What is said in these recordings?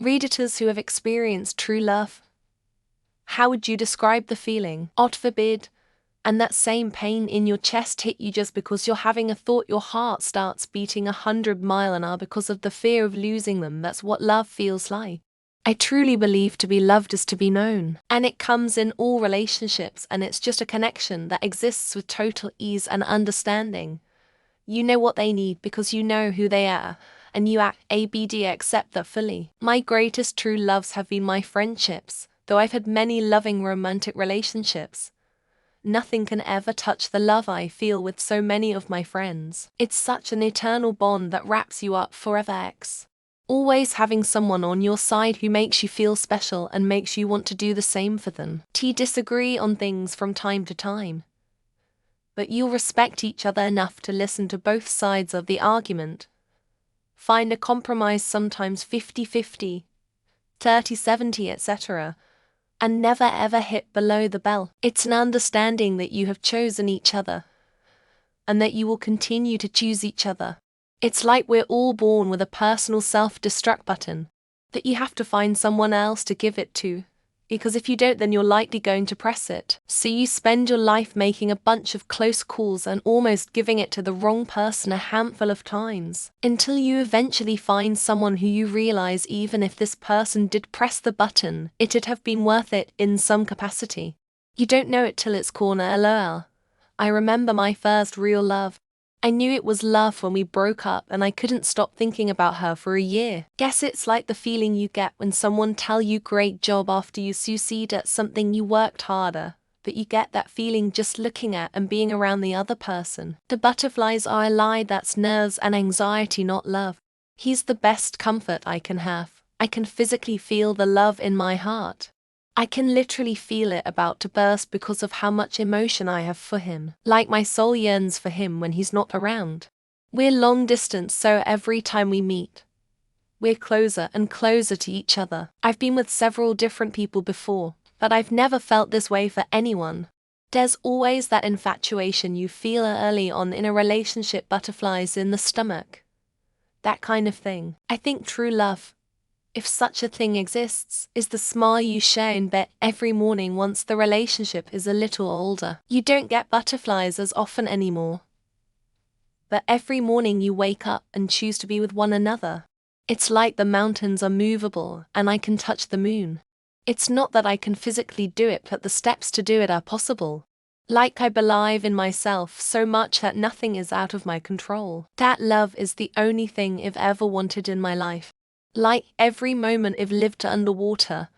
Redditors who have experienced true love. How would you describe the feeling? God forbid, and that same pain in your chest hit you just because you're having a thought, your heart starts beating 100 miles an hour because of the fear of losing them. That's what love feels like. I truly believe to be loved is to be known, and it comes in all relationships, and it's just a connection that exists with total ease and understanding. You know what they need because you know who they are, and you accept that fully. My greatest true loves have been my friendships, though I've had many loving romantic relationships. Nothing can ever touch the love I feel with so many of my friends. It's such an eternal bond that wraps you up forever. Always having someone on your side who makes you feel special and makes you want to do the same for them. Disagree on things from time to time, but you'll respect each other enough to listen to both sides of the argument. Find a compromise, sometimes 50-50, 30-70, etc., and never ever hit below the belt. It's an understanding that you have chosen each other, and that you will continue to choose each other. It's like we're all born with a personal self-destruct button, that you have to find someone else to give it to, because if you don't, then you're likely going to press it. So you spend your life making a bunch of close calls and almost giving it to the wrong person a handful of times, until you eventually find someone who you realize, even if this person did press the button, it'd have been worth it in some capacity. You don't know it till it's corner. LOL. I remember my first real love. I knew it was love when we broke up, and I couldn't stop thinking about her for a year. Guess it's like the feeling you get when someone tell you great job after you succeed at something you worked harder, but you get that feeling just looking at and being around the other person. The butterflies are a lie, that's nerves and anxiety, not love. He's the best comfort I can have. I can physically feel the love in my heart. I can literally feel it about to burst because of how much emotion I have for him. Like my soul yearns for him when he's not around. We're long distance, so every time we meet, we're closer and closer to each other. I've been with several different people before, but I've never felt this way for anyone. There's always that infatuation you feel early on in a relationship, butterflies in the stomach. That kind of thing. I think true love, if such a thing exists, is the smile you share in bed every morning once the relationship is a little older. You don't get butterflies as often anymore, but every morning you wake up and choose to be with one another. It's like the mountains are movable and I can touch the moon. It's not that I can physically do it, but the steps to do it are possible. Like I believe in myself so much that nothing is out of my control. That love is the only thing I've ever wanted in my life. Like every moment I've lived underwater,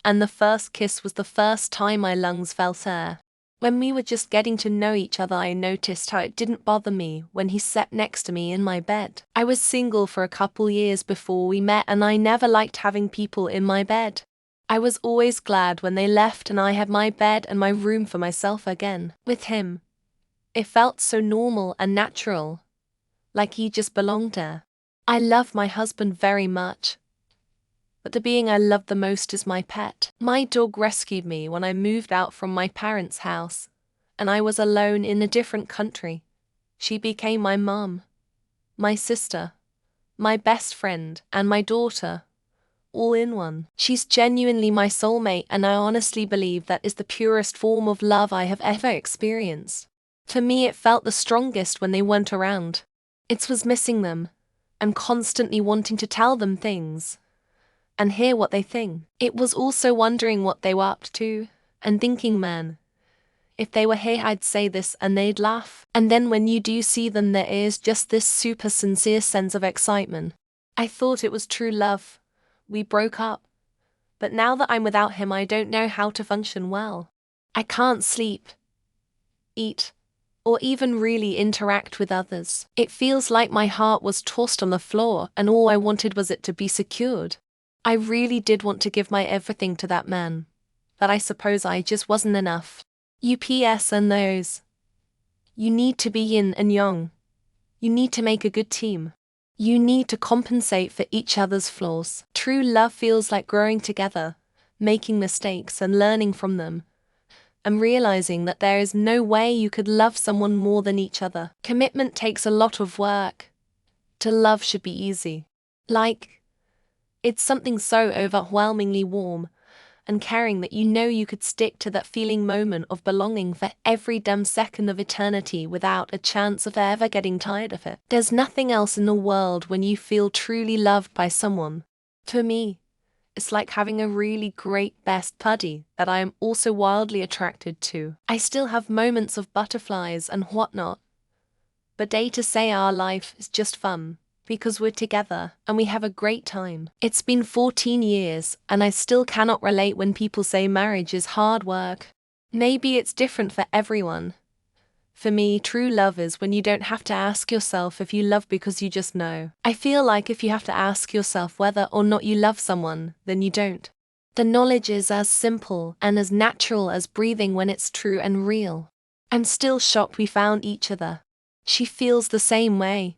and the first kiss was the first time my lungs felt air. When we were just getting to know each other, I noticed how it didn't bother me when he sat next to me in my bed. I was single for a couple years before we met, and I never liked having people in my bed. I was always glad when they left and I had my bed and my room for myself again. With him, it felt so normal and natural, like he just belonged there. I love my husband very much, but the being I love the most is my pet. My dog rescued me when I moved out from my parents' house, and I was alone in a different country. She became my mom, my sister, my best friend, and my daughter, all in one. She's genuinely my soulmate, and I honestly believe that is the purest form of love I have ever experienced. For me, it felt the strongest when they weren't around. It was missing them, and constantly wanting to tell them things and hear what they think. It was also wondering what they were up to and thinking, man, if they were here I'd say this and they'd laugh. And then when you do see them, there is just this super sincere sense of excitement. I thought it was true love. We broke up, but now that I'm without him, I don't know how to function well. I can't sleep, eat, or even really interact with others. It feels like my heart was tossed on the floor and all I wanted was it to be secured. I really did want to give my everything to that man, but I suppose I just wasn't enough. UPS and those. You need to be yin and yang. You need to make a good team. You need to compensate for each other's flaws. True love feels like growing together, making mistakes and learning from them, and realizing that there is no way you could love someone more than each other. Commitment takes a lot of work. To love should be easy. Like, It's something so overwhelmingly warm and caring that you know you could stick to that feeling moment of belonging for every damn second of eternity without a chance of ever getting tired of it. There's nothing else in the world when you feel truly loved by someone. For me, it's like having a really great best buddy that I am also wildly attracted to. I still have moments of butterflies and whatnot, but day to say our life is just fun, because we're together and we have a great time. It's been 14 years and I still cannot relate when people say marriage is hard work. Maybe it's different for everyone. For me, true love is when you don't have to ask yourself if you love because you just know. I feel like if you have to ask yourself whether or not you love someone, then you don't. The knowledge is as simple and as natural as breathing when it's true and real. I'm still shocked we found each other. She feels the same way.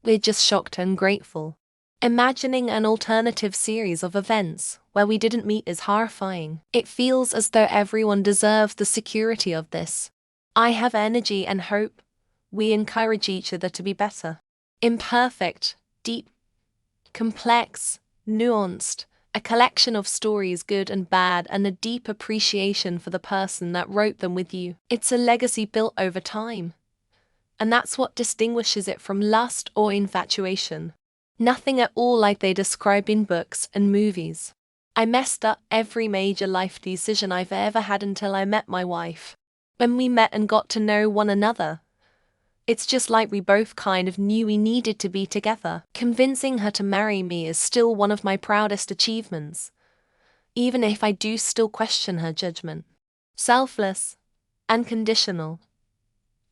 We're just shocked and grateful. Imagining an alternative series of events where we didn't meet is horrifying. It feels as though everyone deserves the security of this. I have energy and hope. We encourage each other to be better. Imperfect, deep, complex, nuanced, a collection of stories good and bad and a deep appreciation for the person that wrote them with you. It's a legacy built over time. And that's what distinguishes it from lust or infatuation. Nothing at all like they describe in books and movies. I messed up every major life decision I've ever had until I met my wife. When we met and got to know one another, it's just like we both kind of knew we needed to be together. Convincing her to marry me is still one of my proudest achievements, even if I do still question her judgment. Selfless, unconditional,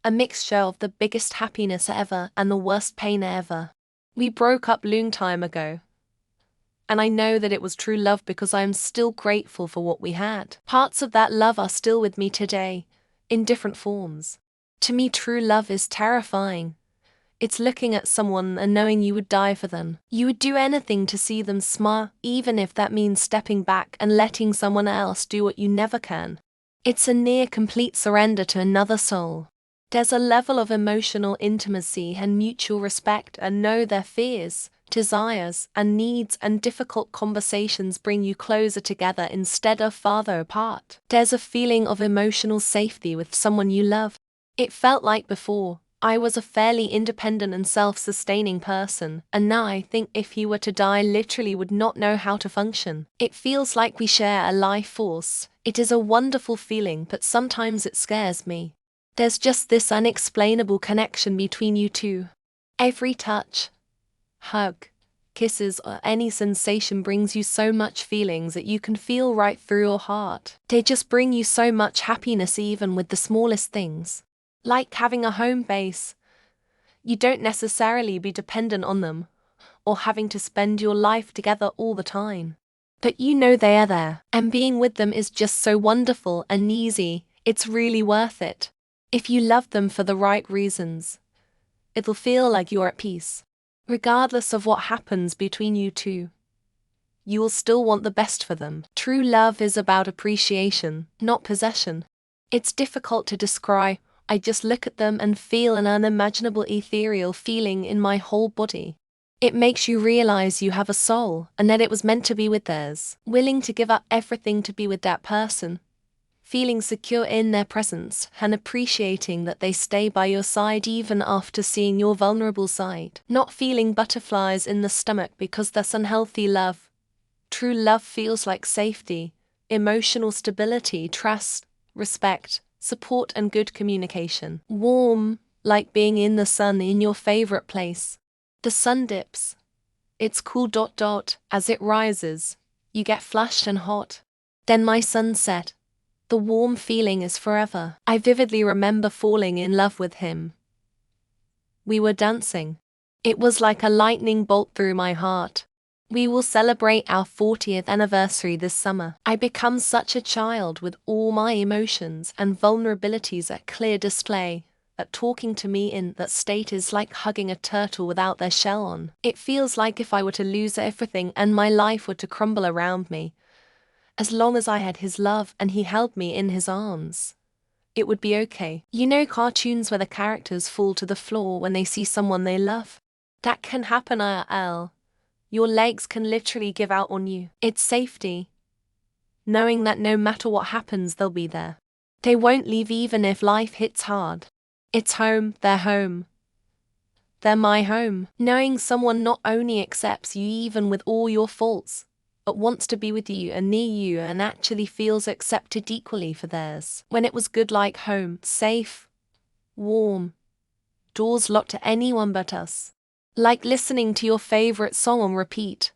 a mixture of the biggest happiness ever and the worst pain ever. We broke up long time ago, and I know that it was true love because I am still grateful for what we had. Parts of that love are still with me today, in different forms. To me, true love is terrifying. It's looking at someone and knowing you would die for them. You would do anything to see them smile, even if that means stepping back and letting someone else do what you never can. It's a near complete surrender to another soul. There's a level of emotional intimacy and mutual respect, and know their fears, desires, and needs, and difficult conversations bring you closer together instead of farther apart. There's a feeling of emotional safety with someone you love. It felt like before, I was a fairly independent and self-sustaining person, and now I think if he were to die, literally would not know how to function. It feels like we share a life force. It is a wonderful feeling, but sometimes it scares me. There's just this unexplainable connection between you two. Every touch, hug, kisses, or any sensation brings you so much feelings that you can feel right through your heart. They just bring you so much happiness even with the smallest things. Like having a home base. You don't necessarily be dependent on them, or having to spend your life together all the time. But you know they are there, and being with them is just so wonderful and easy. It's really worth it. If you love them for the right reasons, it'll feel like you're at peace. Regardless of what happens between you two, you will still want the best for them. True love is about appreciation, not possession. It's difficult to describe. I just look at them and feel an unimaginable ethereal feeling in my whole body. It makes you realize you have a soul and that it was meant to be with theirs. Willing to give up everything to be with that person. Feeling secure in their presence and appreciating that they stay by your side even after seeing your vulnerable side. Not feeling butterflies in the stomach because that's unhealthy love. True love feels like safety, emotional stability, trust, respect, support, and good communication. Warm, like being in the sun in your favorite place. The sun dips. It's cool ... As it rises, you get flushed and hot. Then my sunset. The warm feeling is forever. I vividly remember falling in love with him. We were dancing. It was like a lightning bolt through my heart. We will celebrate our 40th anniversary this summer. I become such a child with all my emotions and vulnerabilities at clear display. That talking to me in that state is like hugging a turtle without their shell on. It feels like if I were to lose everything and my life were to crumble around me, as long as I had his love and he held me in his arms, it would be okay. You know cartoons where the characters fall to the floor when they see someone they love? That can happen IRL. Your legs can literally give out on you. It's safety, knowing that no matter what happens, they'll be there. They won't leave even if life hits hard. It's home, their home. They're my home. Knowing someone not only accepts you even with all your faults, but wants to be with you and near you and actually feels accepted equally for theirs. When it was good, like home, safe, warm, doors locked to anyone but us. Like listening to your favorite song on repeat,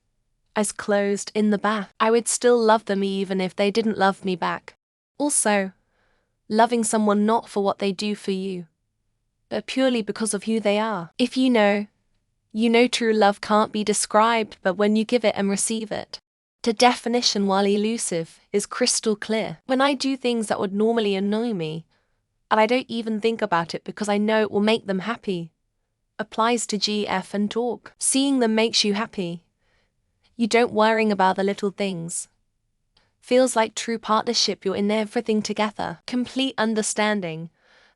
eyes closed in the bath. I would still love them even if they didn't love me back. Also, loving someone not for what they do for you, but purely because of who they are. If you know true love can't be described, but when you give it and receive it. The definition, while elusive, is crystal clear. When I do things that would normally annoy me, and I don't even think about it because I know it will make them happy, applies to GF and talk. Seeing them makes you happy. You don't worrying about the little things. Feels like true partnership, you're in everything together. Complete understanding,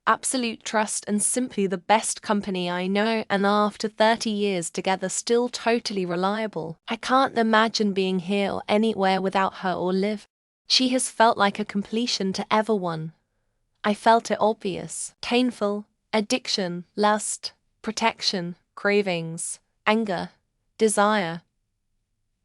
absolute trust, and simply the best company I know, and after 30 years together still totally reliable. I can't imagine being here or anywhere without her or live. She has felt like a completion to everyone. I felt it obvious. Painful, addiction, lust, protection, cravings, anger, desire.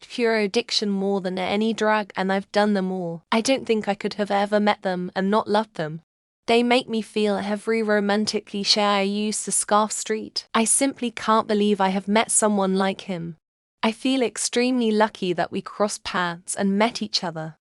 Pure addiction more than any drug, and I've done them all. I don't think I could have ever met them and not loved them. They make me feel every romantic cliché I used to scarf street. I simply can't believe I have met someone like him. I feel extremely lucky that we crossed paths and met each other.